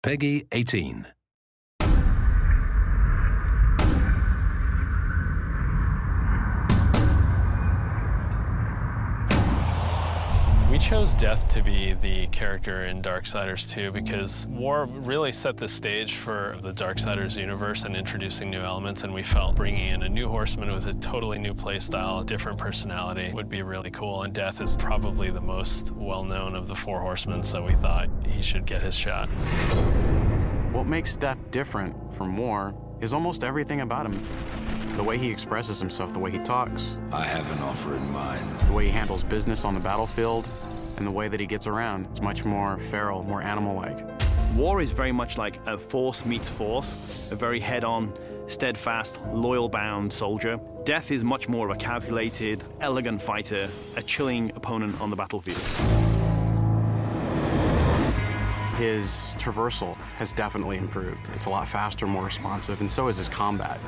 Peggy 18. We chose Death to be the character in Darksiders 2 because War really set the stage for the Darksiders universe and introducing new elements, and we felt bringing in a new horseman with a totally new playstyle, different personality would be really cool, and Death is probably the most well-known of the four horsemen, so we thought he should get his shot. What makes Death different from War is almost everything about him. The way he expresses himself, the way he talks. I have an offer in mind. The way he handles business on the battlefield, and the way that he gets around. It's much more feral, more animal-like. War is very much like a force meets force, a very head-on, steadfast, loyal-bound soldier. Death is much more of a calculated, elegant fighter, a chilling opponent on the battlefield. His traversal has definitely improved. It's a lot faster, more responsive, and so is his combat.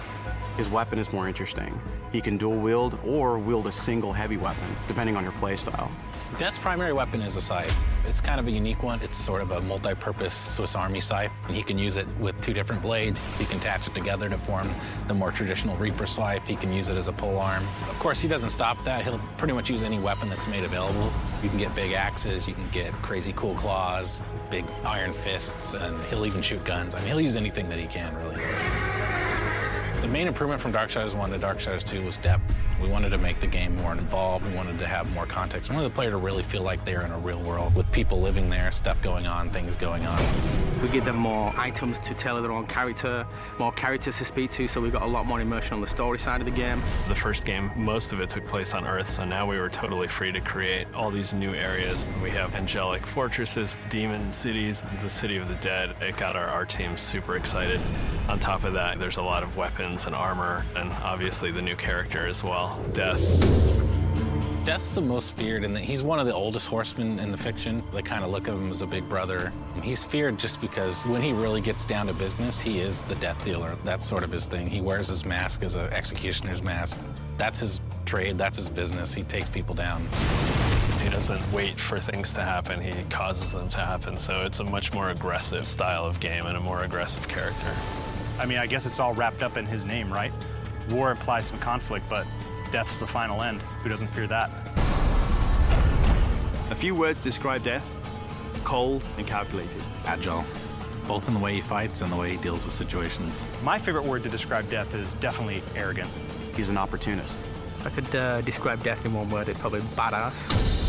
His weapon is more interesting. He can dual wield or wield a single heavy weapon, depending on your playstyle. Death's primary weapon is a scythe. It's kind of a unique one. It's sort of a multi-purpose Swiss Army scythe. He can use it with two different blades. He can attach it together to form the more traditional Reaper scythe. He can use it as a pole arm. Of course, he doesn't stop that. He'll pretty much use any weapon that's made available. You can get big axes, you can get crazy cool claws, big iron fists, and he'll even shoot guns. I mean, he'll use anything that he can, really. The main improvement from Darksiders 1 to Darksiders 2 was depth. We wanted to make the game more involved. We wanted to have more context. We wanted the player to really feel like they're in a real world with people living there, stuff going on, things going on. We give them more items to tailor their own character, more characters to speak to, so we got a lot more immersion on the story side of the game. The first game, most of it took place on Earth, so now we were totally free to create all these new areas. We have angelic fortresses, demon cities, the city of the dead. It got our team super excited. On top of that, there's a lot of weapons and armor, and obviously the new character as well, Death. Death's the most feared, and he's one of the oldest horsemen in the fiction. They kind of look at him as a big brother. He's feared just because when he really gets down to business, he is the death dealer. That's sort of his thing. He wears his mask as an executioner's mask. That's his trade, that's his business. He takes people down. He doesn't wait for things to happen, he causes them to happen. So it's a much more aggressive style of game and a more aggressive character. I mean, I guess it's all wrapped up in his name, right? War implies some conflict, but Death's the final end. Who doesn't fear that? A few words describe Death: cold and calculated. Agile, both in the way he fights and the way he deals with situations. My favorite word to describe Death is definitely arrogant. He's an opportunist. If I could describe Death in one word, it's probably badass.